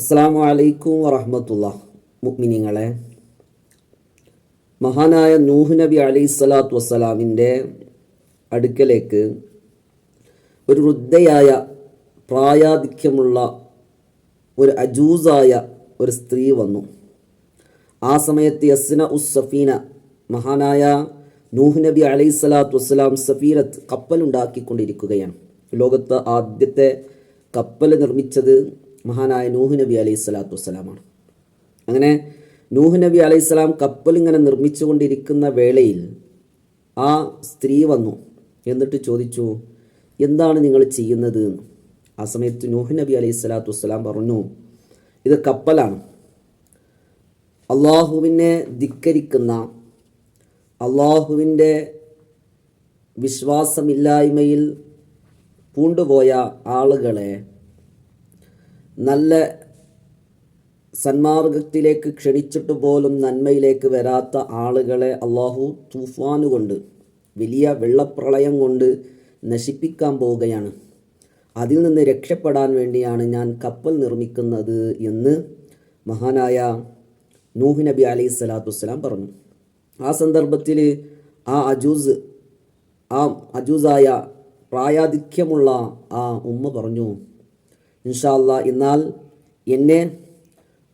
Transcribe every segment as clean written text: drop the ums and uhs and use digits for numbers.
അസ്സലാമു അലൈക്കും വറഹ്മത്തുള്ളാഹി. മുഅ്മിനീങ്ങളെ, മഹാനായ നൂഹ് നബി അലൈഹിസ്സലാത്തു വസ്സലാമിൻ്റെ അടുക്കലേക്ക് ഒരു വൃദ്ധയായ പ്രായാധിക്യമുള്ള ഒരു അജൂസായ ഒരു സ്ത്രീ വന്നു. ആ സമയത്ത് യസ്ന ഉസ് സഫീന, മഹാനായ നൂഹ് നബി അലൈഹിസ്സലാത്തു വസ്സലാം സഫീനത്ത് കപ്പലുണ്ടാക്കിക്കൊണ്ടിരിക്കുകയാണ്. ലോകത്ത് ആദ്യത്തെ കപ്പൽ നിർമ്മിച്ചത് മഹാനായ നൂഹ് നബി അലൈഹിസ്സലാത്തു വസ്സലാമാണ്. അങ്ങനെ നൂഹ് നബി അലൈഹിസ്സലാം കപ്പൽ ഇങ്ങനെ നിർമ്മിച്ചു കൊണ്ടിരിക്കുന്ന വേളയിൽ ആ സ്ത്രീ വന്നു. എന്നിട്ട് ചോദിച്ചു, എന്താണ് നിങ്ങൾ ചെയ്യുന്നത് എന്ന്. ആ സമയത്ത് നൂഹ് നബി അലൈഹിസ്സലാത്തു വസ്സലാം പറഞ്ഞു, ഇത് കപ്പലാണ്. അള്ളാഹുവിനെ ധിക്കരിക്കുന്ന, അള്ളാഹുവിൻ്റെ വിശ്വാസമില്ലായ്മയിൽ പൂണ്ടുപോയ ആളുകളെ നല്ല സന്മാർഗത്തിലേക്ക് ക്ഷണിച്ചിട്ട് പോലും നന്മയിലേക്ക് വരാത്ത ആളുകളെ അള്ളാഹു തൂഫാൻ കൊണ്ട്, വലിയ വെള്ളപ്രളയം കൊണ്ട് നശിപ്പിക്കാൻ പോവുകയാണ്. അതിൽ നിന്ന് രക്ഷപ്പെടാൻ വേണ്ടിയാണ് ഞാൻ കപ്പൽ നിർമ്മിക്കുന്നത് എന്ന് മഹാനായ നൂഹ് നബി അലൈഹിസ്സലാത്തു വസ്സലാം പറഞ്ഞു. ആ സന്ദർഭത്തിൽ ആ അജൂസായ പ്രായാധിക്യമുള്ള ആ ഉമ്മ പറഞ്ഞു, ഇൻഷാ അല്ലാഹ്, എന്നാൽ എന്നെ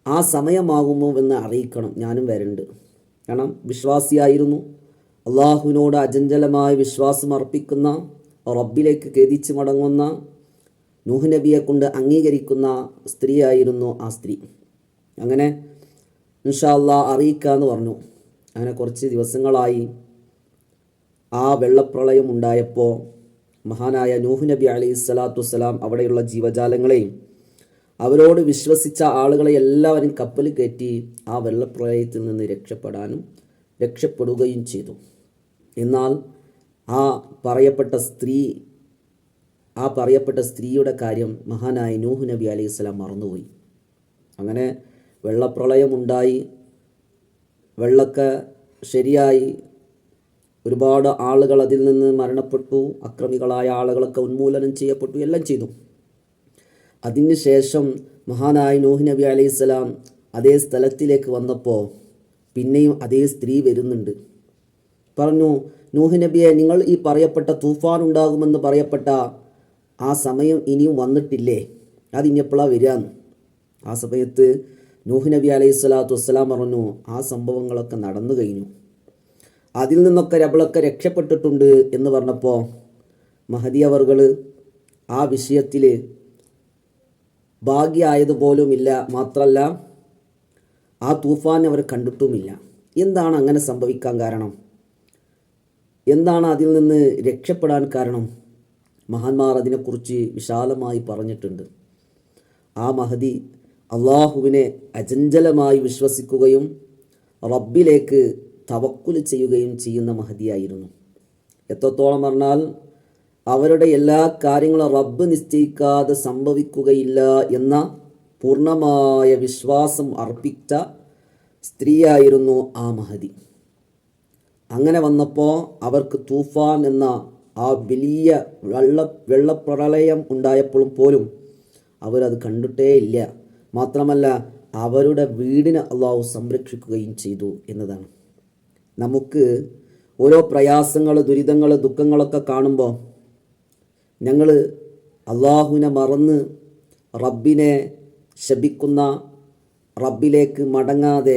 ആ സമയമാകുമോ എന്ന് അറിയിക്കണം, ഞാനും വരണ്ട്. കാരണം വിശ്വാസിയായിരുന്നു, അള്ളാഹുവിനോട് അചഞ്ചലമായ വിശ്വാസം അർപ്പിക്കുന്ന, റബ്ബിലേക്ക് ഖേദിച്ച് മടങ്ങുന്ന, നൂഹ് നബിയെ കൊണ്ട് അംഗീകരിക്കുന്ന സ്ത്രീയായിരുന്നു ആ സ്ത്രീ. അങ്ങനെ ഇൻഷാ അല്ലാഹ് അറിയിക്കാമെന്ന് പറഞ്ഞു. അങ്ങനെ കുറച്ച് ദിവസങ്ങളായി ആ വെള്ളപ്രളയം ഉണ്ടായപ്പോൾ മഹാനായ നൂഹ് നബി അലൈഹിസ്സലാത്തു വസ്സലാം അവിടെയുള്ള ജീവജാലങ്ങളെയും അവരോട് വിശ്വസിച്ച ആളുകളെ എല്ലാവരും കപ്പൽ കയറ്റി ആ വെള്ളപ്രളയത്തിൽ നിന്ന് രക്ഷപ്പെടുകയും ചെയ്തു. എന്നാൽ ആ പറയപ്പെട്ട സ്ത്രീയുടെ കാര്യം മഹാനായ നൂഹ് നബി അലൈഹിസ്സലാം മറന്നുപോയി. അങ്ങനെ വെള്ളപ്രളയം ഉണ്ടായി, വെള്ളമൊക്കെ ശരിയായി, ഒരുപാട് ആളുകൾ അതിൽ നിന്ന് മരണപ്പെട്ടു, അക്രമികളായ ആളുകളൊക്കെ ഉന്മൂലനം ചെയ്യപ്പെട്ടു, എല്ലാം ചെയ്തു. അതിന് ശേഷം മഹാനായ നൂഹ് നബി അലൈഹിസ്സലാം അതേ സ്ഥലത്തിലേക്ക് വന്നപ്പോൾ പിന്നെയും അതേ സ്ത്രീ വരുന്നുണ്ട്. പറഞ്ഞു, നൂഹ് നബിയെ, നിങ്ങൾ ഈ പറയപ്പെട്ട തൂഫാൻ ഉണ്ടാകുമെന്ന് പറയപ്പെട്ട ആ സമയം ഇനിയും വന്നിട്ടില്ലേ? അതിനി എപ്പോഴാണ് വരികയെന്ന്. ആ സമയത്ത് നൂഹ് നബി അലൈഹിസ്സലാത്തു വസ്സലാം പറഞ്ഞു, ആ സംഭവങ്ങളൊക്കെ നടന്നു കഴിഞ്ഞു, അതിൽ നിന്നൊക്കെ നമ്മളൊക്കെ രക്ഷപ്പെട്ടിട്ടുണ്ട് എന്ന് പറഞ്ഞപ്പോൾ മഹദി അവർകൾ ആ വിഷയത്തിൽ ഭാഗ്യമായതുപോലുമില്ല, മാത്രമല്ല ആ തൂഫാൻ അവർ കണ്ടിട്ടുമില്ല. എന്താണ് അങ്ങനെ സംഭവിക്കാൻ കാരണം? എന്താണ് അതിൽ നിന്ന് രക്ഷപ്പെടാൻ കാരണം? മഹാന്മാർ അതിനെക്കുറിച്ച് വിശാലമായി പറഞ്ഞിട്ടുണ്ട്. ആ മഹദി അള്ളാഹുവിനെ അചഞ്ചലമായി വിശ്വസിക്കുകയും റബ്ബിലേക്ക് തവക്കുൽ ചെയ്യുകയും ചെയ്യുന്ന മഹദിയായിരുന്നു. എത്രത്തോളം പറഞ്ഞാൽ അവരുടെ എല്ലാ കാര്യങ്ങളും റബ്ബ് നിശ്ചയിക്കാതെ സംഭവിക്കുകയില്ല എന്ന പൂർണ്ണമായ വിശ്വാസം അർപ്പിച്ച സ്ത്രീയായിരുന്നു ആ മഹദി. അങ്ങനെ വന്നപ്പോൾ അവർക്ക് തൂഫാൻ എന്ന ആ വലിയ വെള്ളപ്രളയം ഉണ്ടായപ്പോഴും പോലും അവരത് കണ്ടിട്ടേ ഇല്ല. മാത്രമല്ല അവരുടെ വീടിനെ അള്ളാഹു സംരക്ഷിക്കുകയും ചെയ്തു എന്നതാണ്. നമുക്ക് ഓരോ പ്രയാസങ്ങൾ, ദുരിതങ്ങൾ, ദുഃഖങ്ങളൊക്കെ കാണുമ്പോൾ ഞങ്ങൾ അള്ളാഹുവിനെ മറന്ന് റബ്ബിനെ ശപിക്കുന്ന, റബ്ബിലേക്ക് മടങ്ങാതെ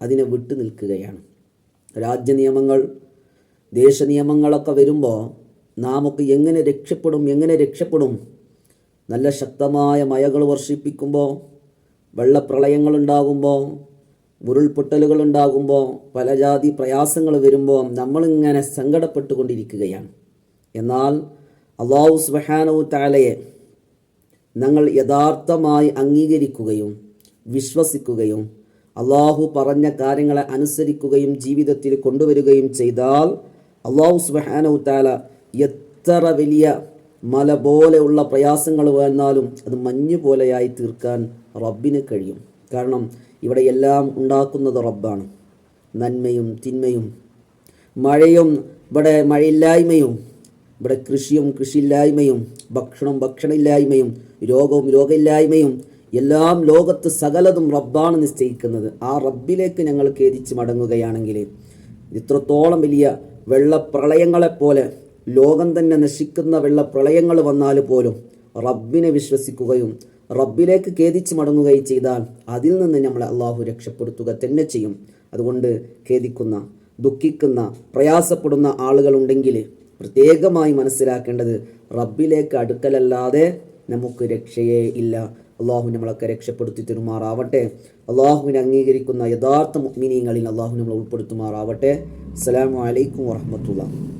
അതിനെ വിട്ടു നിൽക്കുകയാണ്. രാജ്യനിയമങ്ങൾ, ദേശനിയമങ്ങളൊക്കെ വരുമ്പോൾ നാമൊക്കെ എങ്ങനെ രക്ഷപ്പെടും? നല്ല ശക്തമായ മഴകൾ വർഷിപ്പിക്കുമ്പോൾ, വെള്ളപ്രളയങ്ങളുണ്ടാകുമ്പോൾ, ഉരുൾപൊട്ടലുകളുണ്ടാകുമ്പോൾ, പല ജാതി പ്രയാസങ്ങൾ വരുമ്പോൾ നമ്മളിങ്ങനെ സങ്കടപ്പെട്ടുകൊണ്ടിരിക്കുകയാണ്. എന്നാൽ അല്ലാഹു സുബ്ഹാനഹു തആലയെ ഞങ്ങൾ യഥാർത്ഥമായി അംഗീകരിക്കുകയും വിശ്വസിക്കുകയും അള്ളാഹു പറഞ്ഞ കാര്യങ്ങളെ അനുസരിക്കുകയും ജീവിതത്തിൽ കൊണ്ടുവരികയും ചെയ്താൽ അല്ലാഹു സുബ്ഹാനഹു തആല എത്ര വലിയ മല പോലെയുള്ള പ്രയാസങ്ങൾ വന്നാലും അത് മഞ്ഞ് പോലെയായി തീർക്കാൻ റബ്ബിന് കഴിയും. കാരണം ഇവിടെ എല്ലാം ഉണ്ടാക്കുന്നത് റബ്ബാണ്. നന്മയും തിന്മയും, മഴയും ഇവിടെ മഴയില്ലായ്മയും, ഇവിടെ കൃഷിയും കൃഷിയില്ലായ്മയും, ഭക്ഷണമില്ലായ്മയും, രോഗവും രോഗമില്ലായ്മയും എല്ലാം ലോകത്ത് സകലതും റബ്ബാണ് നിശ്ചയിക്കുന്നത്. ആ റബ്ബിലേക്ക് ഞങ്ങൾ ഖേദിച്ച് മടങ്ങുകയാണെങ്കിൽ ഇത്രത്തോളം വലിയ വെള്ളപ്രളയങ്ങളെപ്പോലെ ലോകം തന്നെ നശിക്കുന്ന വെള്ളപ്രളയങ്ങൾ വന്നാൽ പോലും റബ്ബിനെ വിശ്വസിക്കുകയും റബ്ബിലേക്ക് ഖേദിച്ച് മടങ്ങുകയും ചെയ്താൽ അതിൽ നിന്ന് നമ്മളെ അള്ളാഹു രക്ഷപ്പെടുത്തുക തന്നെ ചെയ്യും. അതുകൊണ്ട് ഖേദിക്കുന്ന, ദുഃഖിക്കുന്ന, പ്രയാസപ്പെടുന്ന ആളുകളുണ്ടെങ്കിൽ പ്രത്യേകമായി മനസ്സിലാക്കേണ്ടത് റബ്ബിലേക്ക് അടുക്കലല്ലാതെ നമുക്ക് രക്ഷയേ ഇല്ല. അള്ളാഹു നമ്മളൊക്കെ രക്ഷപ്പെടുത്തി തരുമാറാവട്ടെ. അള്ളാഹുവിനെ അംഗീകരിക്കുന്ന യഥാർത്ഥ മുഅ്മിനീങ്ങളിൽ അള്ളാഹു നമ്മളെ ഉൾപ്പെടുത്തുമാറാവട്ടെ. അസ്സലാമു അലൈക്കും വറഹ്മത്തുള്ളാഹി.